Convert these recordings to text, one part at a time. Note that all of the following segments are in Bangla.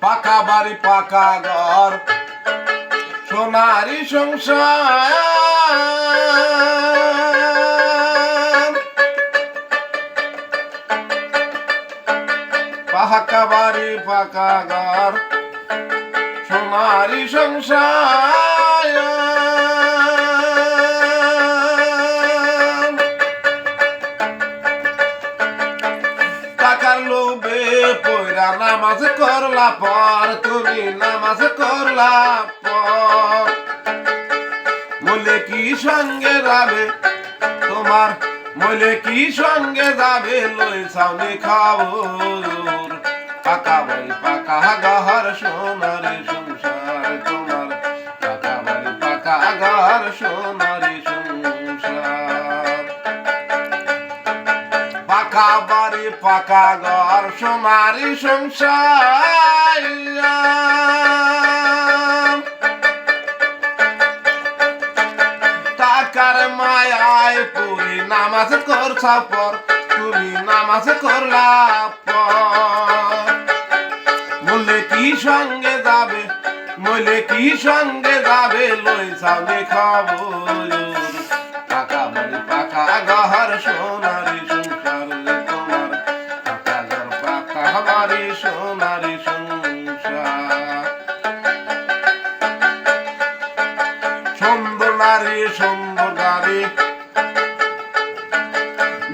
পাকা বাড়ি পাকা ঘর সোনারি সংসার, পাকা বাড়ি পাকা ঘর সোনারি সংসার। টাকার লোভে পয়রা নামাজ করলা পর, তুমি নামাজ করলা পর, বলে কি সঙ্গে যাবে তোমার, বলে কি সঙ্গে যাবে লই সামনে খাবো। পাকা বাড়ি পাকা ঘর সোনারি সংসার, তোমার পাকা বাড়ি পাকা ঘর সোনারি সংসার। পাকা বাড়ি পাকা ঘর সোনারি সংসার, টাকার মায়ায় পড়ে নামাজ করছা পর, তুমি নামাজ করলা পর, বললে কি সঙ্গে যাবে, বললে কি সঙ্গে যাবে লই সামনে খাবো। পাকা বাড়ি পাকা ঘর সোনারি সংসার, তোমার পাকা ঘর পাকা বাড়ি সোনারি সংসার। সুন্দর নারী সুন্দর নারী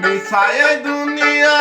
মিশায় দুনিয়া